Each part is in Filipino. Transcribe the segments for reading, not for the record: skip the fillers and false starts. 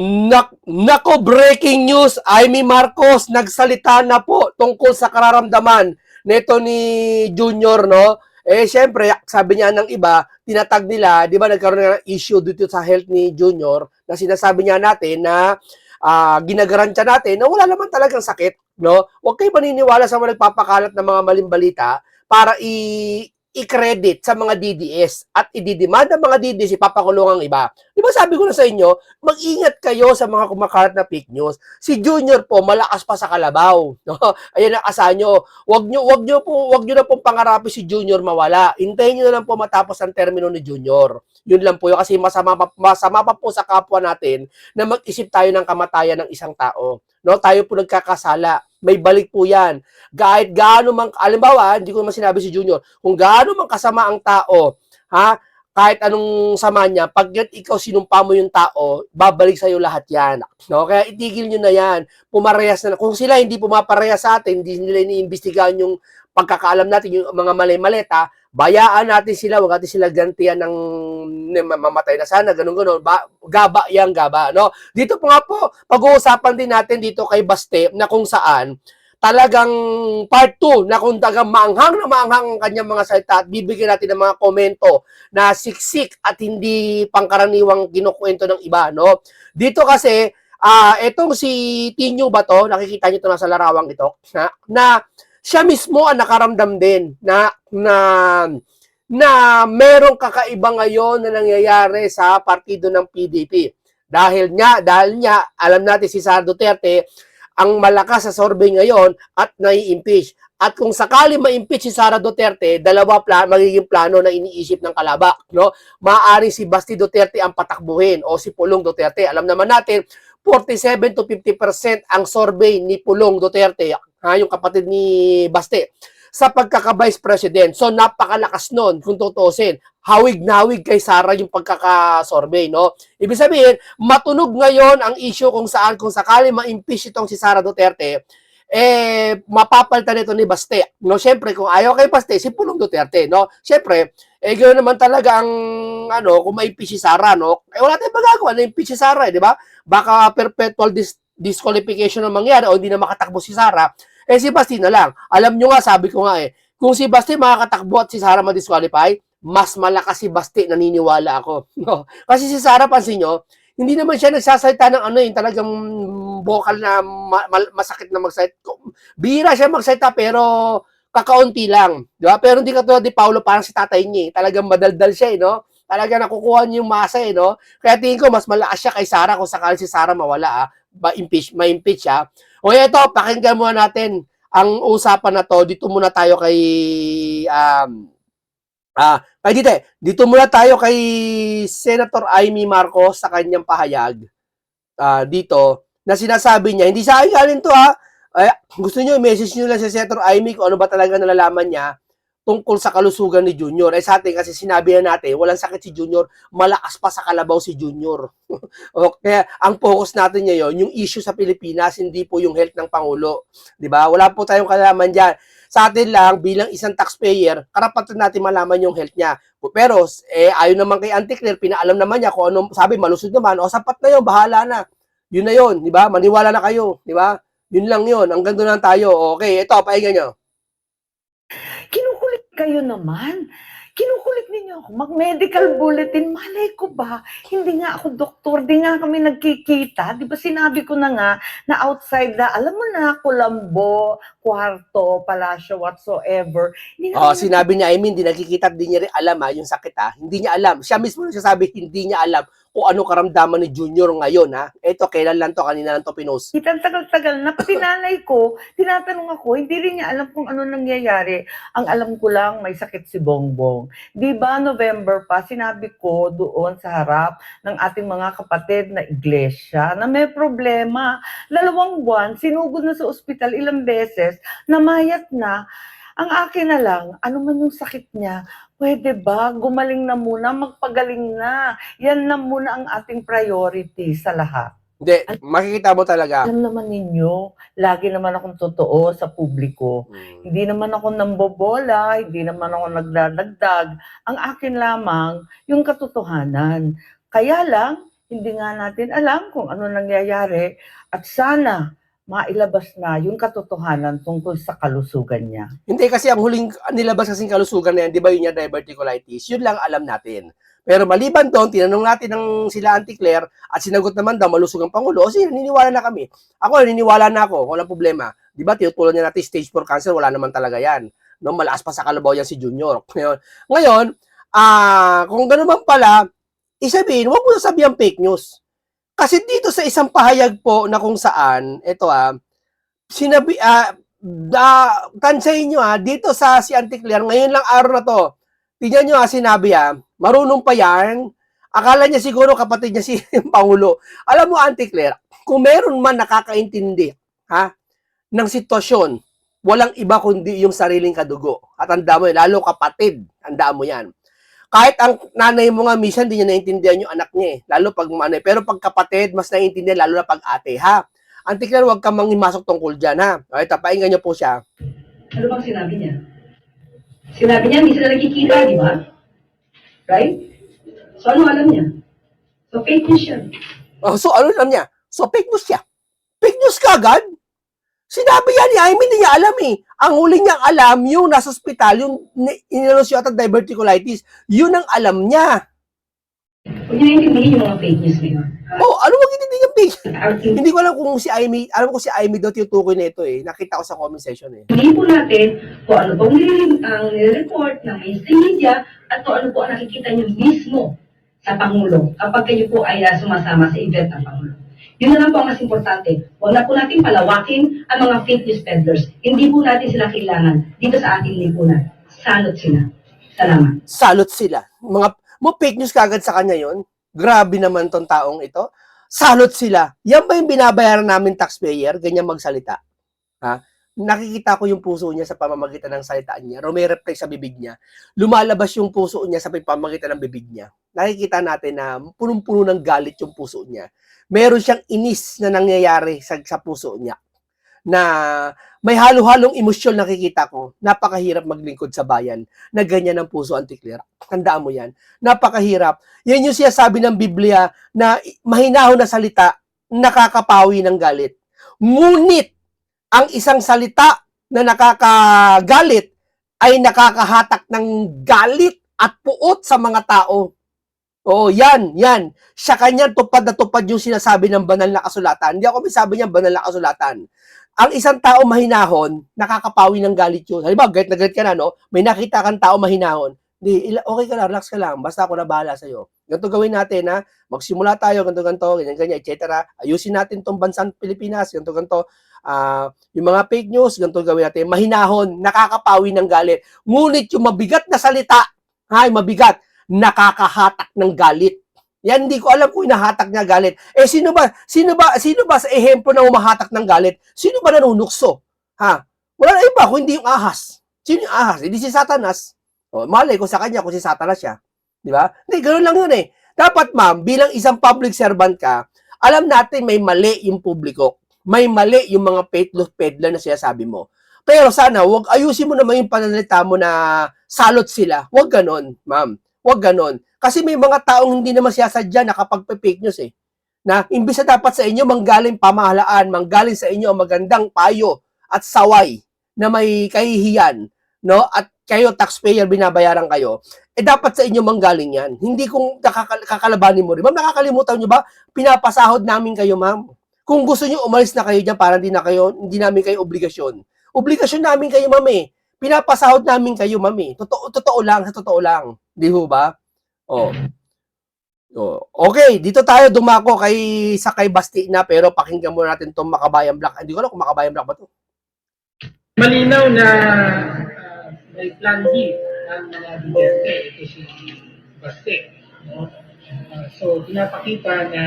Nako, breaking news, Amy Marcos nagsalita na po tungkol sa kararamdaman nito ni Junior, no? Eh, syempre, sabi niya ng iba, tinatag nila, di ba nagkaroon ng issue dito sa health ni Junior, na sinasabi niya natin na ginagarantiya natin na wala naman talagang sakit, no? Huwag kayo maniniwala sa mga nagpapakalat ng mga maling balita para i-credit sa mga DDS at ididemand ng mga DDS ipapakulong ang iba. Di ba sabi ko na sa inyo, mag-ingat kayo sa mga kumakalat na fake news. Si Junior po, malakas pa sa kalabaw. No? Ayan ang asa nyo. Wag nyo na pong pangarapin si Junior mawala. Hintayin nyo na lang po matapos ang termino ni Junior. Yun lang po yun. Kasi masama pa po sa kapwa natin na mag-isip tayo ng kamatayan ng isang tao. No? Tayo po nagkakasala. May balik po yan. Kahit gaano man, alimbawa, hindi ko naman sinabi si Junior, kung gaano man kasama ang tao, ha, kahit anong sama niya, pag ikaw sinumpa mo yung tao, babalik sa'yo lahat yan. No? Kaya itigil nyo na yan. Pumarehas na. Kung sila hindi pumaparehas sa atin, hindi nila iniimbestigahan yung pagkakaalam natin, yung mga mali-maleta, bayaan natin sila, wag natin sila gantian ng mamatay na sana, ganun-ganun. Gaba yan, gaba. No? Dito po nga po, pag-uusapan din natin dito kay Baste na kung saan talagang part 2 na kung tagang maanghang na maanghang ang kanyang mga salita at bibigyan natin ng mga komento na siksik at hindi pangkaraniwang kinukwento ng iba, no? Dito kasi, etong si Tinyo ba to, nakikita niyo to nasa larawang ito, na siya mismo ang nakaramdam din na merong kakaiba ngayon na nangyayari sa partido ng PDP. Dahil niya, alam natin si Sara Duterte, ang malakas sa survey ngayon at nai-impeach. At kung sakali ma-impeach si Sara Duterte, dalawa magiging plano na iniisip ng kalabak. No? Maaaring si Basti Duterte ang patakbuhin o si Pulong Duterte. Alam naman natin, 47 to 50% ang survey ni Pulong Duterte, yung kapatid ni Baste, sa pagkaka-vice president. So napakalakas nun kung tutuusin. Hawig na hawig kay Sara yung pagkaka-survey, no? Ibig sabihin, matunog ngayon ang issue kung sakali ma-impeach itong si Sara Duterte, mapapalitan nito ni Baste. No, syempre kung ayaw kay Baste, si Pulong Duterte, no? Syempre, ganoon naman talaga ang kung ma-impeach si Sara, no? Wala tayong magagawa na impeach si Sara, di ba? Baka perpetual disqualification ang mangyari o hindi na makatakbo si Sara. Si Basti na lang. Alam nyo nga, sabi ko nga kung si Basti makakatakbo at si Sara ma-disqualify, mas malakas si Basti, naniniwala ako. No? Kasi si Sara, pansin nyo, hindi naman siya nagsasalita ng talagang vocal na masakit na magsalita. Bihira siya magsalita pero kakaunti lang. Di ba? Pero hindi katulad ni Paulo, parang si tatay niya. Talagang madaldal siya, no? Talaga nakukuha niya yung masa, no? Kaya tingin ko, mas malakas siya kay Sara kung sakali si Sara mawala, ma-impeach siya. O ito, pakinggan muna natin ang usapan na to. Dito muna tayo kay dito muna tayo kay Senator Amy Marcos sa kanyang pahayag dito na sinasabi niya, hindi sa akin galing to gusto niyo i-message niyo lang si Senator Amy kung ano ba talaga nalalaman niya tungkol sa kalusugan ni Junior. Sa atin kasi sinabi na natin, walang sakit si Junior, malakas pa sa kalabaw si Junior. Okay, ang focus natin ngayon, yung issue sa Pilipinas, hindi po yung health ng Pangulo. 'Di ba? Wala po tayong kalalaman diyan. Sa atin lang, bilang isang taxpayer, karapatan natin malaman yung health niya. Pero, ayon naman kay Auntie Claire, pinaalam naman niya kung ano, sabi, malusog naman, sapat na yun, bahala na. Yun na yun, di ba? Maniwala na kayo, di ba? Yun lang yun, hanggang doon lang tayo. Okay, ito, pahinga nyo. Kinukulit kayo naman. Kinukulit ninyo ako. Mag-medical bulletin. Malay ko ba? Hindi nga ako doktor. Di nga kami nagkikita. Di ba sinabi ko na nga na outside na, alam mo na, Colombo, Cuarto, Palacio, whatsoever. Sinabi niya, hindi nakikita, hindi niya rin alam yung sakit Hindi niya alam. Siya mismo nagsasabi, hindi niya alam kung ano karamdaman ni Junior ngayon Ito, kailan lang to, kanina lang to pinost. Kitang tagal-tagal na. Pati nanay ko, tinatanong ako, hindi rin niya alam kung ano nangyayari. Ang alam ko lang, may sakit si Bongbong. Di ba, November pa, sinabi ko doon sa harap ng ating mga kapatid na iglesia na may problema. 2 buwan, sinugod na sa ospital ilang beses, namayat na. Ang akin na lang, ano man yung sakit niya, pwede ba gumaling na muna, magpagaling na. Yan na muna ang ating priority sa lahat. Hindi, makikita mo talaga. Alam naman ninyo, lagi naman akong totoo sa publiko. Hindi naman ako nambobola, hindi naman ako nagdadagdag. Ang akin lamang, yung katotohanan. Kaya lang, hindi nga natin alam kung ano nangyayari at sana mailabas na yung katotohanan tungkol sa kalusugan niya. Hindi kasi ang huling nilabas kasing kalusugan na yan, di ba yun yung diverticulitis, yun lang alam natin. Pero maliban doon, tinanong natin ng sila Auntie Claire at sinagot naman daw malusog ang Pangulo. O sige, naniniwala na kami. Ako, naniniwala na ako. Walang problema. Di ba, tinutulan niya natin stage 4 cancer, wala naman talaga yan. No, malakas pa sa kalabaw yan si Junior. Ngayon, kung gano'n man pala, isabihin, huwag mo sabihin fake news. Kasi dito sa isang pahayag po na kung saan, ito sinabi, tansayin nyo dito sa si Auntie Claire, ngayon lang araw na to, tignan nyo sinabi marunong pa yan, akala niya siguro kapatid niya si Pangulo. Alam mo Auntie Claire, kung meron man nakakaintindi, ng sitwasyon, walang iba kundi yung sariling kadugo. At tanda mo lalo kapatid, tandaan mo yan. Kahit ang nanay mo nga minsan, hindi niya naiintindihan yung anak niya lalo pag pero pag kapatid, mas naiintindihan lalo na pag ate, Auntie Claire, huwag kang mangimasok tungkol dyan, Okay, tapainggan niyo po siya. Ano bang sinabi niya? Sinabi niya, hindi sila nagkikita, di ba? Right? So, ano alam niya? So, fake news siya. So, ano alam niya? So, fake news siya. Fake news ka agad? Sinabi yan ni Amy, hindi niya alam Ang huli niyang alam, yung nasa ospital, yung inilusyo at diverticulitis, yun ang alam niya. Huwag niyo naiintindihin yung mga fake news ngayon. Ano wag hindi yung fake? Hindi ko alam kung si Amy, alam ko si Amy daw tinutukoy na ito Nakita ko sa comment section Hindi po natin kung ano pong ang nire-report ng mainstream media at kung ano po ang nakikita niyo mismo sa Pangulo kapag kayo po ay sumasama sa event ng Pangulo. Yun na lang po ang mas importante. Huwag na po natin palawakin ang mga fake news peddlers. Hindi po natin sila kailangan dito sa ating lipunan. Salot sila. Salamat. Salot sila. Mo fake news kagad sa kanya yon. Grabe naman tong taong ito. Salot sila. Yan ba yung binabayaran namin taxpayer? Ganyan magsalita. Nakikita ko yung puso niya sa pamamagitan ng salitaan niya. Rumireflect sa bibig niya. Lumalabas yung puso niya sa pamamagitan ng bibig niya. Nakikita natin na punong-puno ng galit yung puso niya. Meron siyang inis na nangyayari sa puso niya. Na may halo-halong emosyon nakikita ko. Napakahirap maglingkod sa bayan na ganyan ang puso, Auntie Claire. Tandaan mo yan. Napakahirap. Yan yung sinasabi ng Biblia na mahinahon na salita, nakakapawi ng galit. Ngunit, ang isang salita na nakakagalit ay nakakahatak ng galit at puot sa mga tao. Yan. Sa kanya tupad na tupad yung sinasabi ng banal na kasulatan. Hindi ako sabi niya banal na kasulatan. Ang isang tao mahinahon, nakakapawi ng galit yun. Halimbawa, galit na galit ka na, may nakita kang tao mahinahon. Okay ka lang, relax ka lang, basta ako na bahala sa'yo. Ganito gawin natin, magsimula tayo, ganito, ganyan, etc. Ayusin natin tong bansang Pilipinas, ganito. Yung mga fake news, ganito gawin natin. Mahinahon, nakakapawi ng galit. Ngunit yung mabigat na salita, mabigat, nakakahatak ng galit. Yan, hindi ko alam kung hinahatak niya galit. Sino ba sa ehemplo na umahatak ng galit? Sino ba nanunukso? Wala na iba kung hindi yung ahas. Sino yung ahas? Hindi si Satanas. Malay ko sa kanya kung si Satanas siya. Di ba? Hindi, ganoon lang yun Dapat ma'am, bilang isang public servant ka, alam natin may mali yung publiko. May mali yung mga pedler na sinasabi mo. Pero sana, wag ayusin mo naman yung pananalita mo na salot sila. Wag ganon, ma'am. Wag ganon. Kasi may mga taong hindi naman siyasadya nakapagpe-fake news Na imbis na dapat sa inyo manggaling pamahalaan, manggaling sa inyo ang magandang payo at saway na may kahihiyan, At kayo taxpayer binabayaran kayo, dapat sa inyo manggaling yan. Hindi kung kakalabanin mo rin. Ma'am, nakakalimutan nyo ba? Pinapasahod namin kayo, ma'am. Kung gusto nyo umalis na kayo dyan para hindi namin kayo obligasyon. Obligasyon namin kayo, ma'am Pinapasahod namin kayo, ma'am Totoo lang, sa totoo lang. Di ho ba? Okay, dito tayo dumako sa kay Basti na, pero pakinggan muna natin itong Makabayan Black. Hindi ko alam kung Makabayan Black ba ito. Malinaw na may plan B ang mga Duterte, ito si Basti. So, pinapakita na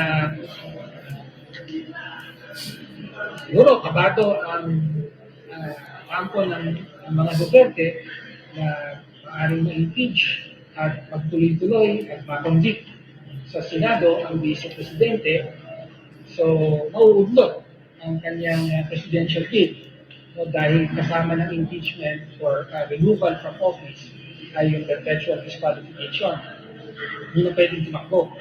siguro kabado ang kampo ng mga Duterte na maaaring ma-impeach at magtuloy-tuloy at makonvict sa Senado ang Vice Presidente. So, mauudlot ang kanyang presidential bid dahil kasama ng impeachment for removal from office ay yung perpetual disqualification. Hindi na pwedeng tumakbo.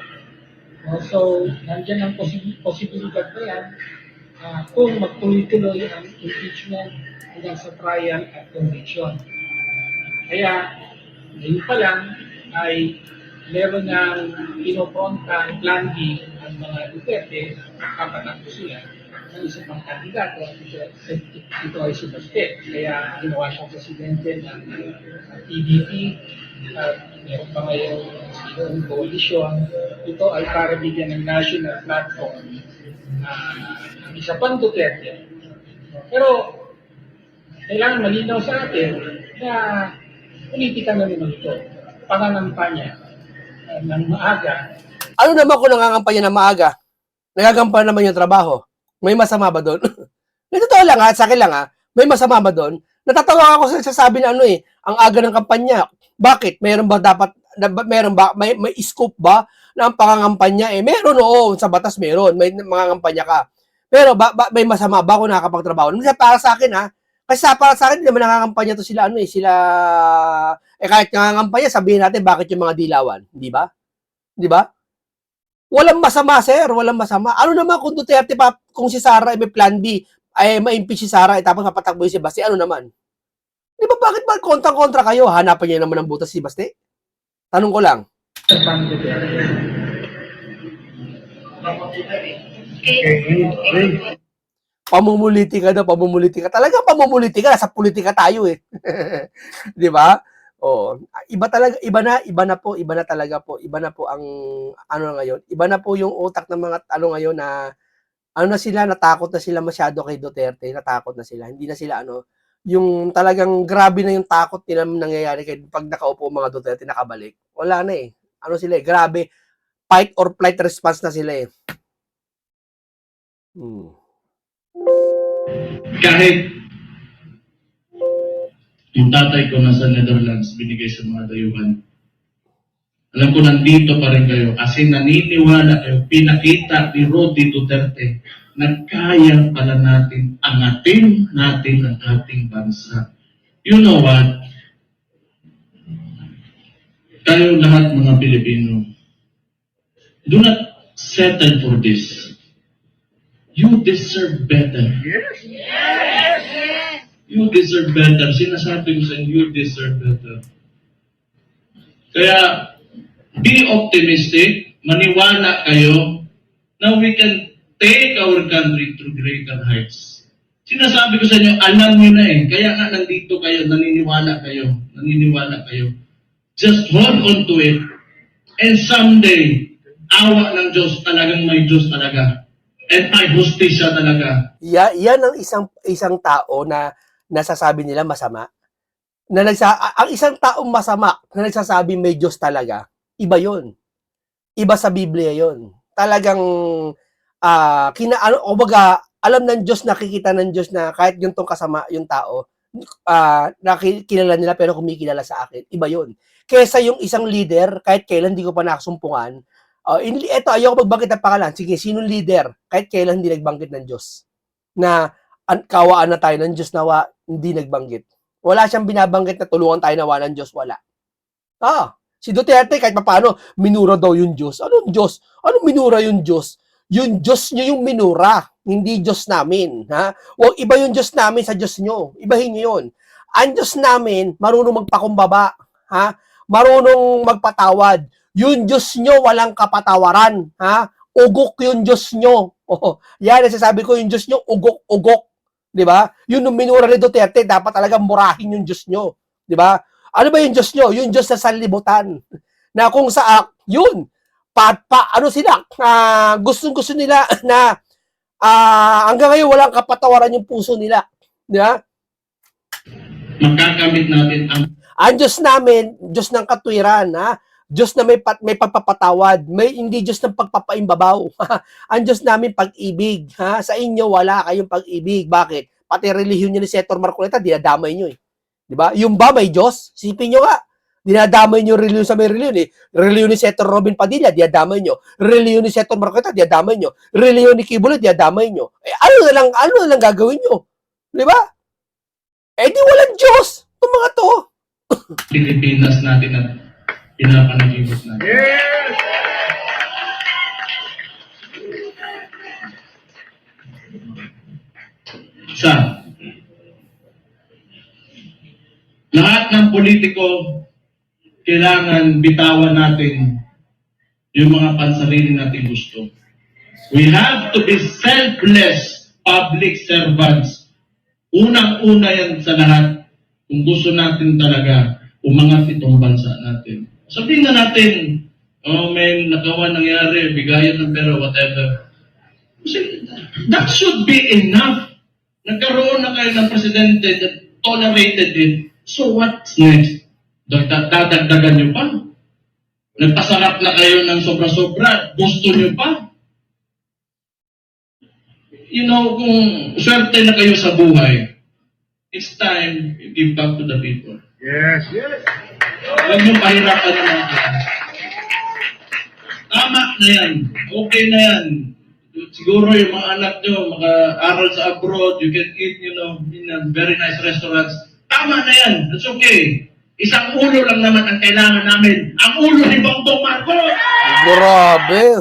So, nandiyan ang posibilidad na yan kung magtuloy-tuloy ang impeachment hanggang sa trial at conviction. Kaya, ngayon pa lang ay meron ng pinopronta Plan B ang mga Duterte, nakapatakbo sila ng isa pang kandidato, ito ay si Baste. Kaya ginawa siyang presidente ng PDP at meron pa ngayong sinong coalition. Ito ay para bigyan ng national platform ang isa pang Duterte. Pero kailangan malinaw sa atin na politika na naman ito. Pangangampanya ng maaga. Ano naman kung nangangampanya na maaga? Nagagampan naman yung trabaho. May masama ba doon? Totoo lang sa akin lang may masama ba doon? Natatawa ako sa sasabi na ang aga ng kampanya. Bakit? Meron ba dapat, may scope ba na ang pangangampanya? Meron, oo, sa batas meron, may mga kampanya ka. Pero may masama ba kung nakakapagtrabaho? Para sa akin kasi para sa akin, hindi naman nangangampanya to sila, kahit nangangampanya, sabihin natin bakit yung mga dilawan, di ba? Di ba? Walang masama, sir. Walang masama. Ano naman kung Duterte pa, kung si Sara ay may plan B, ay ma-impeach si Sara, tapos mapatakbo si Baste, ano naman? Di ba, bakit ba kontrang-kontra kayo? Hanapan niya naman ng butas si Baste? Tanong ko lang. Sa Duterte. Pamumuliti ka daw, pamumuliti ka. Talaga pamumuliti ka, sa politika tayo Di ba? Oh, iba talaga, iba na po ang ano ngayon. Iba na po yung utak ng mga ngayon na natakot na sila masyado kay Duterte, natakot na sila. Hindi na sila yung talagang grabe na yung takot nila nangyayari kay pag nakaupo mga Duterte nakabalik. Wala na sila grabe. Fight or flight response na sila Kahit yung tatay ko nasa Netherlands, binigay sa mga dayuhan. Alam ko nandito pa rin kayo kasi naniniwala kayo, pinakita ni Rodi Duterte na kaya pala natin angatin natin ang ating bansa. You know what? Tayo lahat mga Pilipino, do not settle for this. You deserve better. You deserve better. Sinasabi ko sa inyo, you deserve better. Kaya, be optimistic, maniwala kayo na we can take our country to greater heights. Sinasabi ko sa inyo, alam nyo na kaya nga nandito kayo, naniniwala kayo. Just hold on to it. And someday, awa ng Diyos, talagang may Diyos talaga. And may hustisya talaga. Yan ang isang tao na nasasabi nila masama. Ang isang taong masama na nagsasabi may Diyos talaga, iba yon. Iba sa Biblia yon. Talagang alam ng Diyos, nakikita ng Diyos na kahit gantong kasama yung tao, nakikilala nila pero kumikilala sa akin. Iba yon. Kesa yung isang leader, kahit kailan hindi ko pa nakasumpungan, eto, ayoko magbanggit ng pangalan. Sige, sinong leader? Kahit kailan hindi nagbanggit ng Diyos. Na kawaan na tayo ng Diyos nawa, hindi nagbanggit. Wala siyang binabanggit na tulungan tayo nawa ng Diyos, wala. Si Duterte, kahit paano, minura daw yung Diyos. Anong Diyos? Anong minura yung Diyos? Yung Diyos nyo yung minura, hindi Diyos namin. Huwag iba yung Diyos namin sa Diyos nyo. Ibahin nyo yun. Ang Diyos namin, marunong magpakumbaba. Marunong magpatawad. Yung Diyos nyo, walang kapatawaran. Ugok yung Diyos nyo. Yan, nasasabi ko, yung Diyos nyo, ugok. Diba? Yun yung minura ni Duterte, dapat talaga murahin yung Diyos nyo. Diba? Ano ba yung Diyos nyo? Yung Diyos sa sanlibutan. Na kung yun, gustong-gusto nila na hanggang ngayon walang kapatawaran yung puso nila. Diba? Makakamit natin ang Diyos namin, Diyos ng katwiran, Diyos na may pagpapatawad, hindi Diyos ng pagpapaimbabaw. Ang Diyos namin pag-ibig, Sa inyo wala kayong pag-ibig. Bakit? Pati relihiyon niyo ni Senator Marcoleta, dinadamay niyo Di ba? Yung ba may Diyos? Sipin niyo nga. Dinadamay niyo relihiyon sa may relihiyon Relihiyon ni Senator Robin Padilla, dinadamay niyo. Relihiyon ni Senator Marcoleta, dinadamay niyo. Relihiyon ni Kibuloy, dinadamay niyo. Ano na lang gagawin niyo? Di ba? Di walang Diyos. Itong mga to. Pilipinas natin at pinapanaginip natin. Isa, lahat ng politiko, kailangan bitawan natin yung mga pansarili nating gusto. We have to be selfless public servants. Unang-una yan sa lahat kung gusto natin talaga umangat itong bansa natin. Sabihin na natin, oh may nagawa nangyari, bigayan ng pera, whatever. Kasi that should be enough. Nagkaroon na kayo ng presidente that tolerated it. So what's next? Dadagdagan nyo pa? Nagpasarap na kayo ng sobra-sobra? Gusto nyo pa? You know, kung swerte na kayo sa buhay, it's time you give back to the people. Yes. Huwag nyo pahirapan ng mga tao. Tama na yan. Okay na yan. Siguro yung mga anak nyo, maka-aral sa abroad, you can eat, you know, in a very nice restaurants. Tama na yan. That's okay. Isang ulo lang naman ang kailangan namin. Ang ulo ni Bongbong Marcos! Grabe.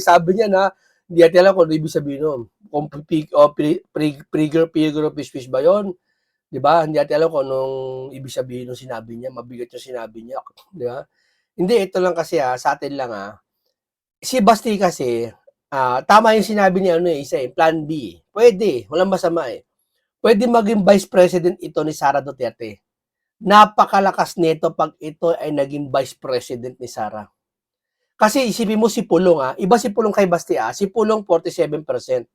Sabi niya na, hindi natin alam kung ano ibig sabihin nun. Kung figure of speech ba yun? Di ba? Hindi natin alam kung anong ibig sabihin nung sinabi niya. Mabigat yung sinabi niya. Di ba? Hindi, ito lang kasi sa atin lang Si Basti kasi, tama yung sinabi niya isa plan B. Pwede, walang masama Pwede maging vice president ito ni Sara Duterte. Napakalakas nito pag ito ay naging vice president ni Sara. Kasi isipin mo si Pulong iba si Pulong kay Basti si Pulong 47%.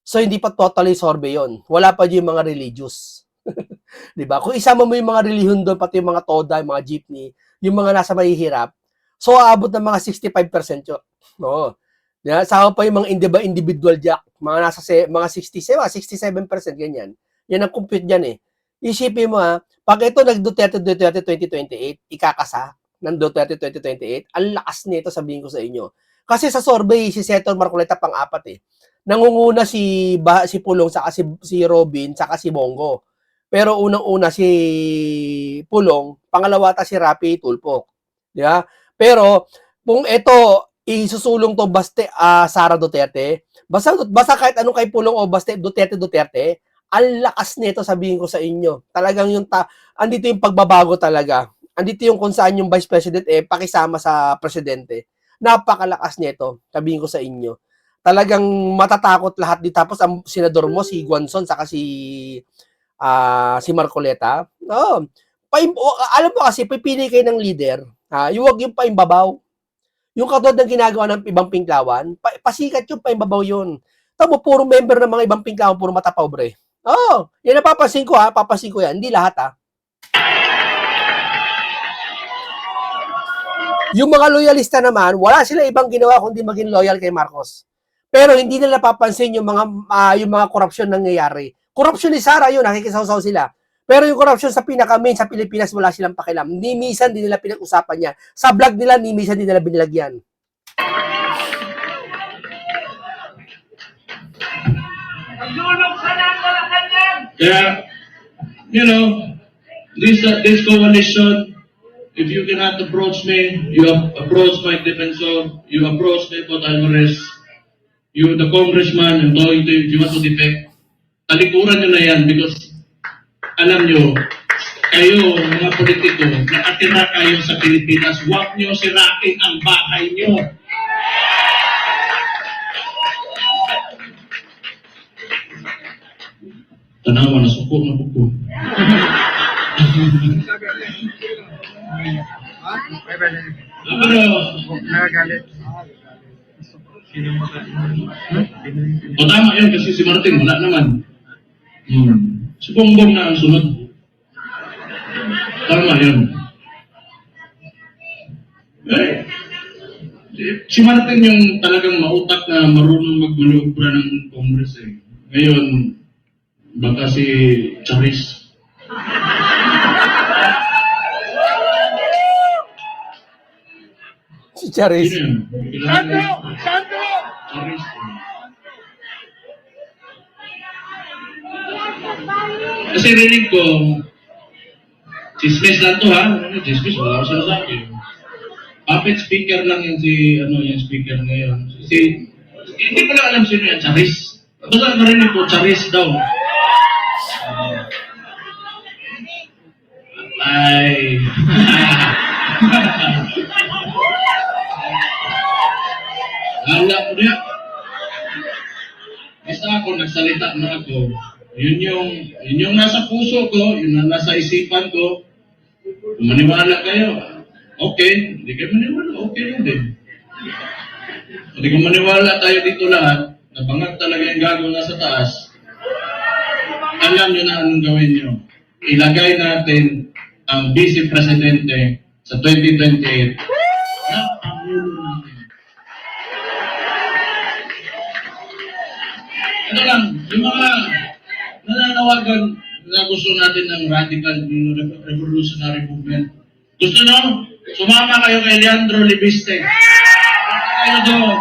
So hindi pa totally sorbe yon. Wala pa yung mga religious. 'Di ba? Kung isama mo yung mga relihiyon doon pati yung mga toda, yung mga jeepney, yung mga nasa mahihirap, so aabot ng mga 65% yun. No. Yeah, saka pa yung mga individual jack, mga nasa mga 67% ganyan. Yan ang compute diyan Isipin mo pag ito nag-Duterte 2028, ikakasa ng Duterte 2028, ang lakas nito sabihin ko sa inyo. Kasi sa survey si Senator Marcoleta pang-apat Nangunguna si Pulong saka si Robin saka si Bongo. Pero unang-una si Pulong, pangalawa si Rapi Tulfo. Di ba? Pero kung ito isusulong to Sara Duterte, basta kahit anong kay Pulong o Duterte, ang lakas nito sabihin ko sa inyo. Talagang andito yung pagbabago talaga. Andito yung kung saan yung vice president pakisama sa presidente. Napakalakas nito, sabihin ko sa inyo. Talagang matatakot lahat dito. Tapos ang senador mo si Guanzon saka si Marcoleta. Alam mo kasi pipili kayo ng leader, huwag yung paimbabaw. Yung katulad ng ginagawa ng ibang pinklawan, pasikat yung paimbabaw yun. Tamo puro member ng mga ibang pinklawan, puro mata pobre. Yan napapansin ko papansin ko yan, hindi lahat Yung mga loyalista naman, wala sila ibang ginawa kundi maging loyal kay Marcos. Pero hindi nila napapansin yung mga korupsyon nangyayari. Korupsyon ni Sara yun, nakikisaw-saw sila. Pero yung korupsyon sa pinaka-main sa Pilipinas, wala silang pakialam. Ni minsan din nila pinag-usapan niya. Sa vlog nila, ni minsan din nila binilagyan. Kaya, you know, this coalition, if you cannot approach me, you approach my defensor, you approach Pepot Alvarez, you, the congressman, I'm going to, if you want to defect, talikuran nyo na yan because alam nyo, kayo, mga politiko, nakatira kayo sa Pilipinas, huwag nyo sirain ang bahay nyo. Tanawa na suko na buko. Nagagalit. O tama yun kasi si Martin wala naman. Si Bongbong na ang sunod. Tama yun. Si Martin yung talagang mautak na marunong magmanubra ng Congress Ngayon, baka si Charis. Si Charis. Sandro! Charis. Kasi rinig ko, chismis lang to chismis, wala ko sinasabi. Puppet speaker lang yung yung speaker ngayon. Hindi ko lang alam sino yan, Charis. Basta narinig ko, Charis daw. Ay. Hala ko niya. Basta ako, nagsalita na ako. Yun yung nasa puso ko, yun ang nasa isipan ko. Kung maniwala kayo, okay. Hindi kayo maniwala, okay lang din. Hindi kung maniwala tayo dito lahat, nabangag talaga yung gago nasa taas, alam nyo na anong gawin nyo. Ilagay natin ang Vice Presidente sa 2028 na Pangulo natin. Ito lang, yung mga nananawagan na gusto natin ng radical revolutionary movement. Gusto nyo? Sumama kayo kay Leandro Libiste. Kayo doon.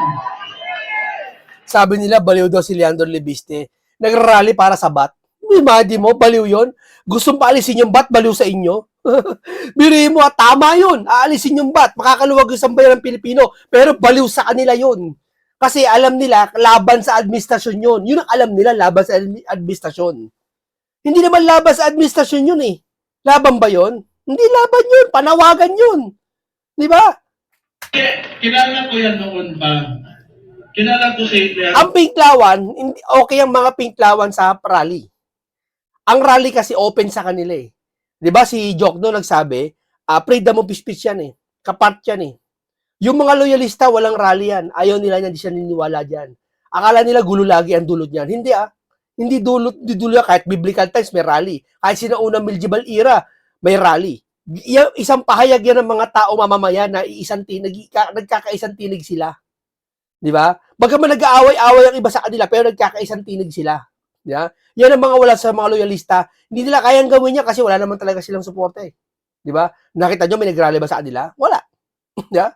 Sabi nila, baliw daw si Leandro Libiste. Nagrarally para sa bat. Imagine mo, baliw yon. Gustong paalisin yung bat, baliw sa inyo. Birihin mo, tama yun. Aalisin yung bat. Makakaluwag yung sambayan ng Pilipino. Pero baliw sa kanila yun. Kasi alam nila, laban sa administrasyon yun. Yun ang alam nila, laban sa administrasyon. Hindi naman laban sa administrasyon yun eh. Laban ba yun? Hindi laban yun. Panawagan yun. Di ba? Kilala ko yan noon pa. Kilala ko si Leandro. Ang pinklawan, okay ang mga pinklawan sa rally. Ang rally kasi open sa kanila eh. 'Di ba si Jokno nagsabi, freedom of speech yan eh. Kapart yan eh. Yung mga loyalista walang rally yan. Ayaw nila yan, hindi siya niniwala diyan. Akala nila gulo lagi ang dulot niyan. Hindi ah. Hindi dulot kahit biblical times may rally. Kahit sinaunang medieval era may rally. Isang pahayag yan ng mga tao mamamayan na nagkakaisang tinig sila. 'Di ba? Bagaman nag-aaway-away ang iba sa kanila pero nagkakaisang tinig sila. Yeah? Yan ang mga wala sa mga loyalista. Hindi nila kayang gawin niya kasi wala naman talaga silang suporta eh. 'Di ba? Nakita niyo may nagrally ba sa kanila? Wala. Yeah?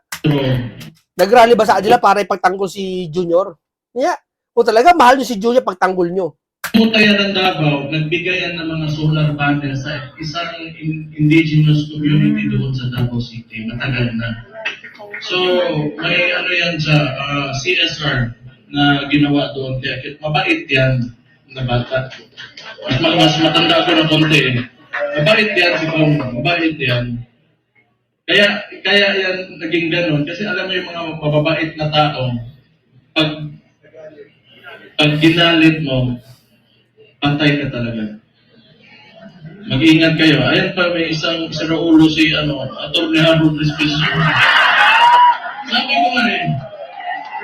Nagrally ba sa kanila para ipagtanggol si Junior? Yeah. O talaga mahal niyo si Junior pagtanggol niyo. Mutayan ng Davao, nagbigay yan ng mga solar panels sa isang indigenous community doon sa Davao City. Matagal na. So, may ano yan sa CSR na ginawa doon. Kaya mabait yan na bata. Mas matanda ako ng konti eh. Mabait yan si Pong. Mabait yan. Kaya yan naging ganun. Kasi alam mo yung mga mababait na tao, pag ginalit mo, pantay ka talaga. Mag-ingat kayo. Ayan pa, may isang siraulo si Atty. Harold Respicio. Sabi ko nga eh,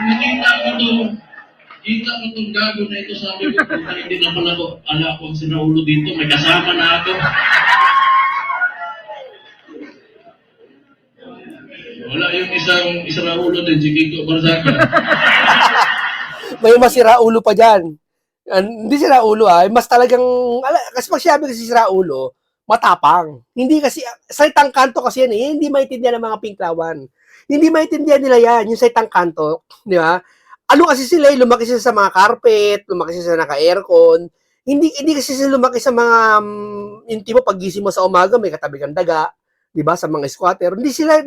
nakita ko itong gago na ito, sabi ko, hindi naman ako, ala ko ang siraulo dito, may kasama na ako. Wala yung isang siraulo din, si Kiko Barzaga. May masira ulo pa dyan. Hindi sira ulo mas talagang, kasi pag sinabi kasi sira ulo, matapang. Hindi kasi, salitang kanto kasi yan hindi maintindihan ng mga pinklawan. Hindi maintindihan nila yan, yung salitang kanto, di ba? Ano kasi sila, lumaki sila sa mga carpet, lumaki sila sa naka-aircon, hindi kasi sila lumaki sa mga, yung mo, paggising mo sa umaga, may katabi kang daga, di ba, sa mga squatter. Hindi sila,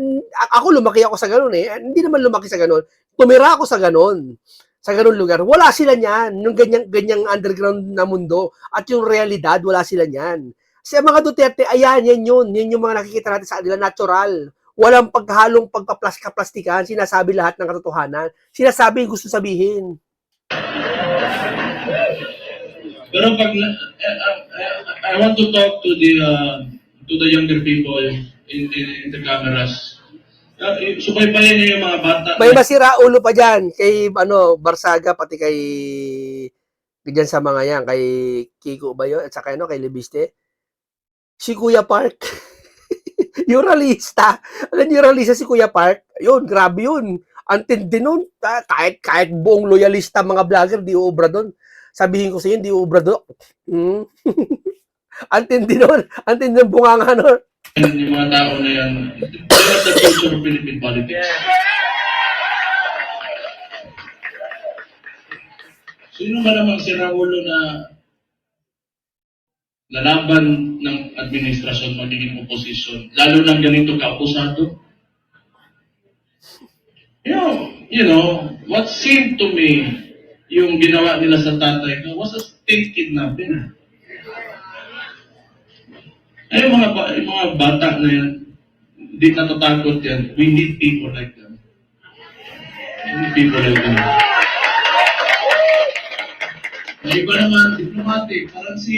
ako lumaki ako sa ganun hindi naman lumaki sa ganun, tumira ako sa ganun. Sa ganung lugar, wala sila niyan, yung ganyang underground na mundo, at yung realidad, wala sila niyan. Kasi mga Duterte, ayan, yan yung mga nakikita natin sa kanila, natural. Walang paghalong pagpaplastikan, sinasabi lahat ng katotohanan, sinasabi yung gusto sabihin. Pero pag, I want to talk to the younger people in the cameras. Subaybayan niyo yung mga bata. May masira ulo pa dyan, kay Barsaga, pati kay dyan sa mga yan, kay Kiko ba yun, at saka kay Libiste. Si Kuya Park, yung realista. Alam niyo yung realista si Kuya Park? Yun, grabe yun. Antindi nun, kahit buong loyalista mga vlogger, di uubra doon. Sabihin ko sa inyo, di uubra doon. Antindi nun, antindi ng bunganga nun. Yung mga tao na yan, that's the future of Philippine politics. Sino ba namang siraulo na lalaban ng administrasyon magiging oposisyon, lalo ng ganito ka-akusado? You know, what seemed to me, yung ginawa nila sa tatay ko, was a state kidnapping. Ay, yung mga bata na yan, hindi natatakot yan. We need people like that. We need people like that. Yung iba naman, diplomatic, parang si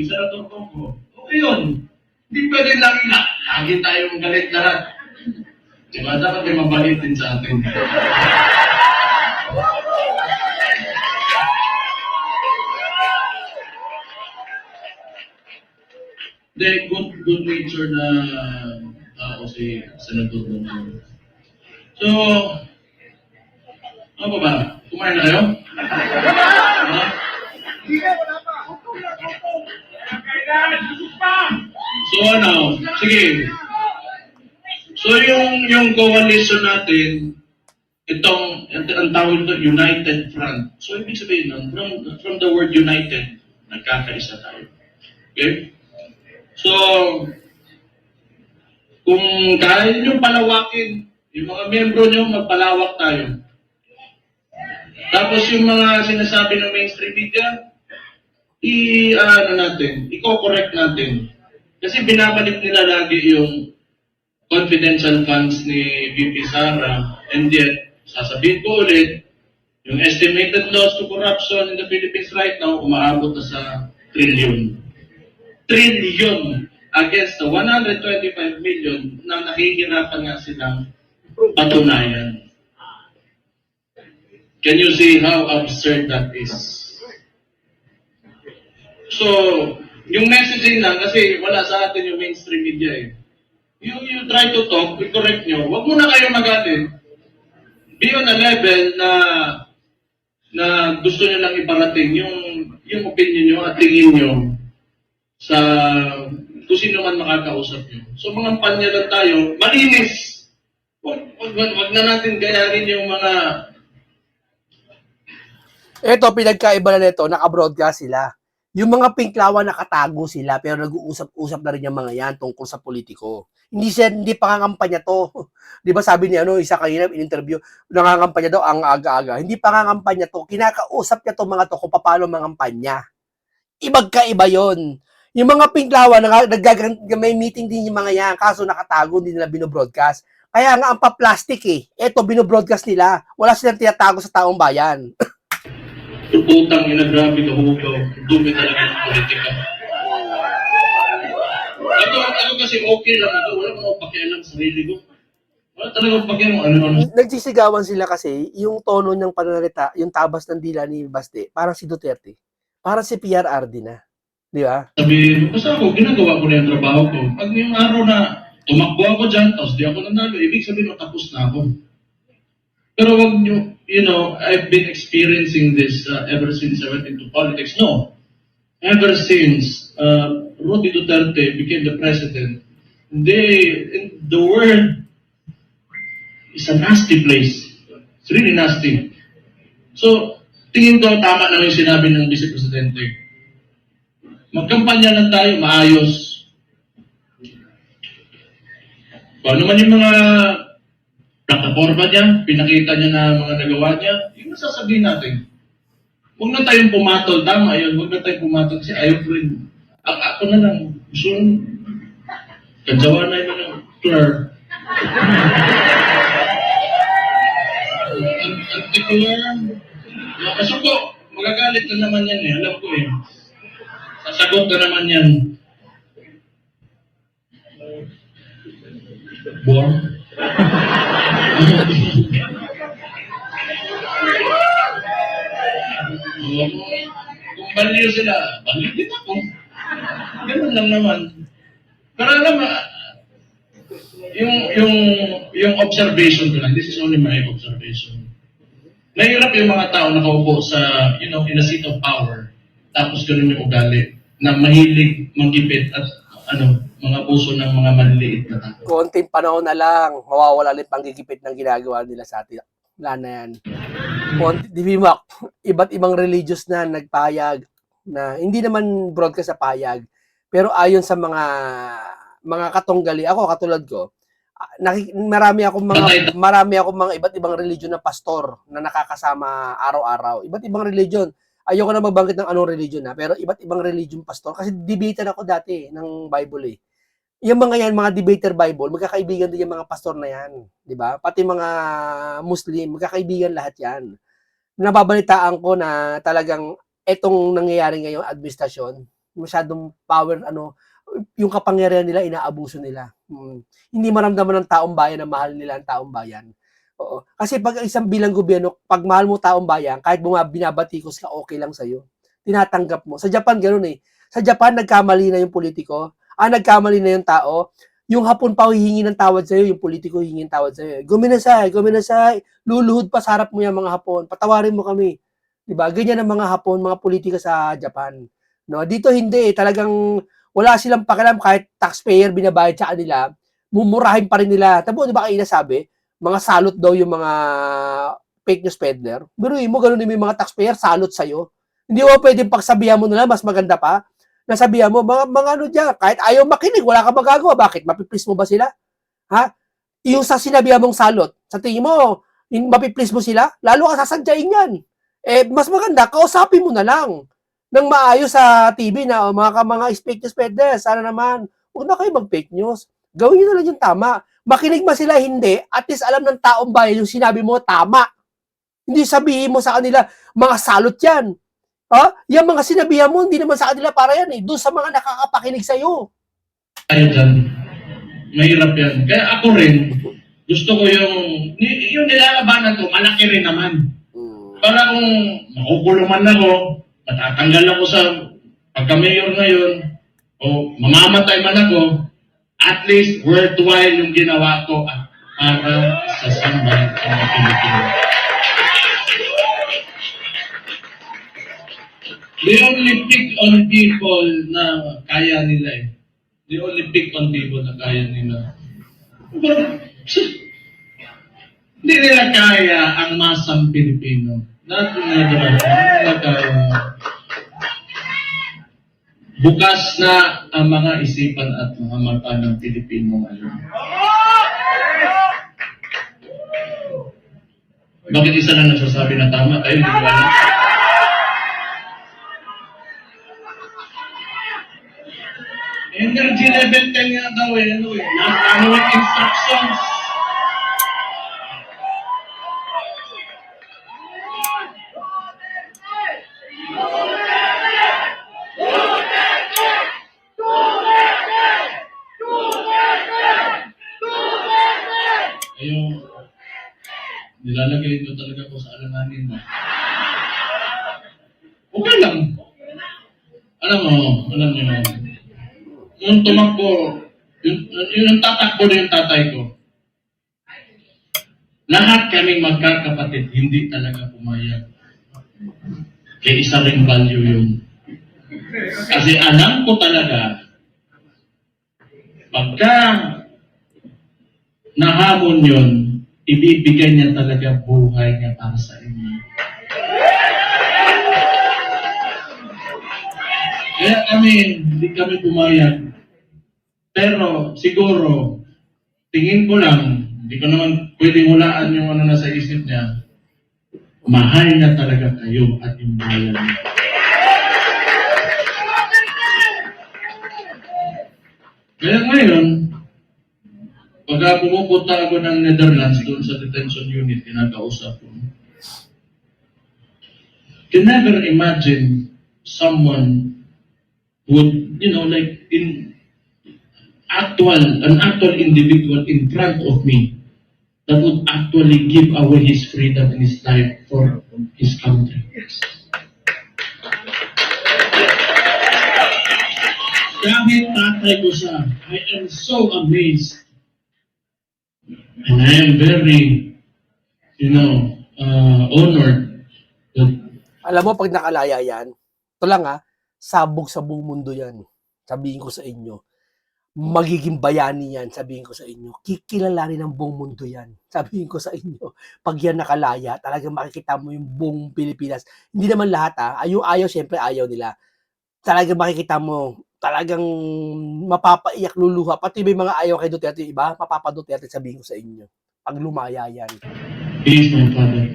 Senator Coco. Okay yun. Hindi pwede lagi tayong galit lahat. Diba? Dapat may mabait din sa atin. Hindi, good nature na tao si Senator Coco. So, ano ba ba? Kumain na kayo? Ha? So ano, sige. So yung coalition natin, ang tawag ito, United Front. So ibig sabihin nun, from the word united, nagkakaisa tayo. Okay? So, kung kaya nyo palawakin, yung mga miyembro nyo, magpalawak tayo. Tapos yung mga sinasabi ng mainstream media, i-correct natin. Kasi binabalik nila lagi yung confidential funds ni VP Sara, and yet, sasabihin ko ulit, yung estimated loss to corruption in the Philippines right now, umaabot na sa trillion. Trillion against the 125 million na nahihirapan nga silang patunayan. Can you see how absurd that is? So, yung messaging lang, kasi wala sa atin yung mainstream media eh. You try to talk, i-correct nyo, wag mo na kayo magalit. Be on a level na gusto nyo lang iparating yung opinion nyo at tingin nyo sa kung sino man makakausap nyo. So, mga panya lang tayo, malinis. Wag na natin gayahin yung mga... Ito, pinagkaiba na nito, naka-broadcast sila. Yung mga pinklawan nakatago sila pero nag-uusap-usap na rin yung mga yan tungkol sa politiko. Hindi pangangampanya to. 'Di ba sabi ni isa kanina in interview, nangangampanya daw ang aga-aga. Hindi pangangampanya to. Kinakausap niya to mga to kung paano mangampanya. Ibagkaiba 'yon. Yung mga pinklawan may meeting din yung mga yan kaso nakatago hindi nila binobroadcast. Kaya nga ang pa-plastic Ito binobroadcast nila. Wala silang tinatago sa taong bayan. Utang ina, grabe ka hugaw. Dumi talaga ng politika. Ako kasi okay lang ako. Wala mo pakialam sa sarili ko. Wala talaga pakialam ano. Nagsisigawan sila kasi yung tono ng pananalita, yung tabas ng dila ni Baste, parang si Duterte. Parang si PRRD na. Di ba? Sabihin mo, basta ako, ginagawa ko na yung trabaho ko. Pag yung araw na tumakbo ako dyan, tapos di ako nanalo, ibig sabihin matapos na ako. Pero wag nyo, I've been experiencing this ever since I went into politics. No. Ever since Rudy Duterte became the president, the world is a nasty place. It's really nasty. So, tingin ko tama na yung sinabi ng Vice Presidente. Magkampanya lang tayo, maayos. Kung ano man yung mga plataforma niya, pinakita niya na mga nagawa niya, yung masasabihin natin. Huwag na tayong pumatol, tama yun, huwag na tayong pumatol kasi ayaw ko rin. Ako na lang, gusto kadyawa na yun ng clerk. Ang tikular, masuko, magagalit na naman yan alam ko Sasagot na naman yan. Buwang. Kung baliw sila, baliw din ako. Ganun lang naman. Pero alam mo, yung observation ko lang, this is only my observation. Nahirap yung mga tao nakaupo sa, in a seat of power. Tapos ganun yung ugali na mahilig manggipit at mga puso ng mga maliliit na tao. Konting panahon na lang, mawawala na yung panggigipit ng ginagawa nila sa atin. Wala na yan. Iba't ibang religious na nagpayag na hindi naman broadcast sa payag, pero ayon sa mga katunggali, ako katulad ko, marami akong mga iba't ibang religion na pastor na nakakasama araw-araw. Iba't ibang religion. Ayoko na magbanggit ng anong religion pero iba't ibang religion pastor kasi debatean ako dati ng Bible yung mga yan, mga debater Bible, magkakaibigan din yung mga pastor na yan. Di ba? Pati mga Muslim, magkakaibigan lahat yan. Nababalitaan ko na talagang etong nangyayari ngayong administrasyon, masyadong power, yung kapangyarihan nila, inaabuso nila. Hindi maramdaman ng taong bayan na mahal nila ang taong bayan. Oo. Kasi pag isang bilang gobyerno, pag mahal mo taong bayan, kahit binabatikos ka, okay lang sa'yo. Tinatanggap mo. Sa Japan, ganoon eh. Sa Japan, nagkamali na yung politiko. Nagkamali na yung tao. Yung hapon pa hihingi ng tawad sa'yo, yung politiko hihingi ng tawad sa'yo. Guminasay. Luluhod pa sa harap mo yung mga hapon. Patawarin mo kami. Diba? Ganyan ang mga hapon, mga politika sa Japan. No? Dito hindi. Talagang wala silang pakialam kahit taxpayer binabayad sa kanila, mumurahin pa rin nila. Tabo, di ba kayo nasabi? Mga salot daw yung mga fake news peddler. Biruin mo, ganun yung mga taxpayer, salot sa'yo. Hindi mo pwedeng pagsabihan mo nila, mas maganda pa. Nasabihan mo, mga ano dyan, kahit ayaw makinig, wala ka magagawa. Bakit? Mapiplease mo ba sila? Ha? Yung sa sinabihan mong salot, sa tingin mo, mapiplease mo sila? Lalo ka sasadyain yan. Mas maganda, kausapin mo na lang ng maayos sa TV na mga fake news peddler, sana naman, huwag na kayo mag-fake news. Gawin nyo na lang yung tama. Makinig ba sila? Hindi. At least alam ng taong bayan yung sinabi mo, tama. Hindi sabihin mo sa kanila, mga salot yan. Yung mga sinabihan mo, hindi naman sa kanila para yan eh. Doon sa mga nakakapakinig sa'yo. Tayo dyan. Mahirap yan. Kaya ako rin, gusto ko yung nilalabanan ko, malaki rin naman. Para kung makukulungan ako, matatanggal ako sa pagka-mayor ngayon, o mamamatay man ako, at least worthwhile yung ginawa ko para sa sambayan ng mga Pilipino. They only pick on people na kaya nila eh. They only pick on people na kaya nila. Hindi nila kaya ang masang Pilipino. Not nila kaya. Bukas na ang mga isipan at mga mata ng Pilipino ngayon. Bakit isa lang nagsasabi na tama? Tayo, hindi ko alam. Energy level 10 nga daw eh. Ano yung instructions? Ayun, nilalagay ko talaga ko sa alanganin mo. Okay lang. Alam niyo, yung tumakbo, yung tatakbo na yung tatay ko, lahat kaming magkakapatid, hindi talaga pumayag. Kaya isa ring value yun. Kasi alam ko talaga, pagka nahamon yun, ibibigay niya talaga buhay niya para sa inyo. Kaya hindi kami pumayag. Pero siguro, tingin ko lang, hindi ko naman pwedeng hulaan yung ano nasa isip niya, mahal niya talaga kayo at yung bayan niya. Kaya ngayon, pagka pumupunta ako ng Netherlands doon sa detention unit, kinakausap ko, can never imagine someone would, like an actual individual in front of me that would actually give away his freedom and his life for his country. Kahit tatay ko siya, I am so amazed. And I am very, honored that Alam mo, pag nakalaya yan, ito lang sabog sa buong mundo yan. Sabihin ko sa inyo. Magiging bayani yan, sabihin ko sa inyo. Kikilalanin ng buong mundo yan. Sabihin ko sa inyo. Pag yan nakalaya, talagang makikita mo yung buong Pilipinas. Hindi naman lahat Yung ayaw, syempre ayaw nila. Talagang makikita mo, talagang mapapaiyak, luluha. Pati may mga ayaw kay Duterte, iba, mapapaduterte, sabihin ko sa inyo. Pag lumaya yan. he is my father.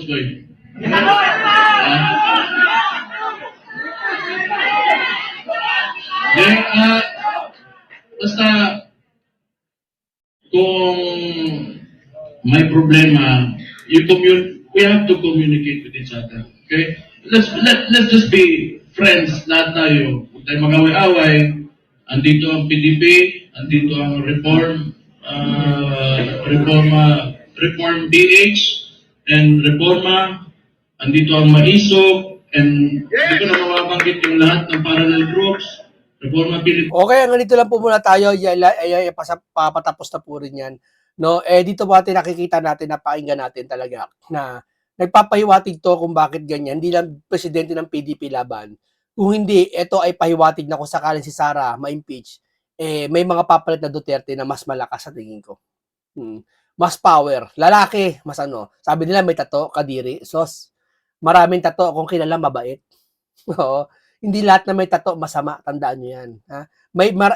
Coach Boy? Then, basta kung may problema, we have to communicate with each other. Okay? Let's just be friends, lahat tayo. Huwag tayo mag-away-away. Andito ang PDP, andito ang Reform DH, and Reforma, andito ang Maisog, and hindi ko na mababanggit yung lahat ng parallel groups, Reforma Philippines. Okay, hanggang dito lang po muna tayo. Papatapos na po rin yan. No, dito po natin nakikita natin, napakinggan natin talaga na nagpapahiwatig to kung bakit ganyan. Hindi lang presidente ng PDP laban. Kung hindi, ito ay pahiwatig na kung sakaling si Sara ma-impeach, may mga papalit na Duterte na mas malakas sa tingin ko. Mas power. Lalaki, mas ano. Sabi nila may tato, kadiri, sos. Maraming tato kung kilala mabait. Oo. Hindi lahat na may tato masama, tandaan nyo yan. Ha?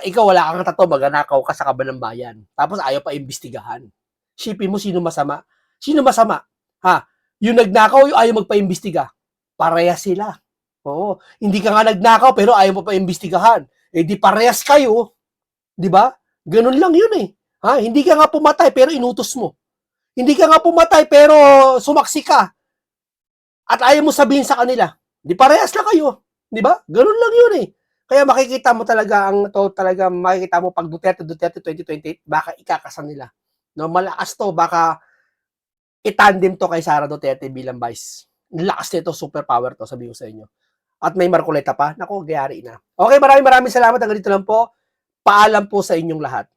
Ikaw wala kang tato, maganakaw ka sa kaban ng bayan. Tapos ayaw pa imbestigahan. Shipin mo sino masama. Sino masama? Ha? Yung nagnakaw, yung ayaw magpa-imbestiga. Parehas sila. Oo. Hindi ka nga nagnakaw pero ayaw mo pa imbestigahan. Di parehas kayo. Di ba? Ganun lang yun eh. Ha? Hindi ka nga pumatay pero inutos mo. Hindi ka nga pumatay pero sumaksi ka. At ayaw mo sabihin sa kanila. Di parehas lang kayo. Di ba? Ganun lang yun eh. Kaya makikita mo talaga makikita mo pag Duterte 2028 baka ikakasan nila. No, malakas to, baka itandem to kay Sara Duterte bilang vice. Lakas nito, superpower to, sabi ko sa inyo. At may Marcoleta pa, nako, gayari na. Okay, maraming salamat. Hanggang dito lang po. Paalam po sa inyong lahat.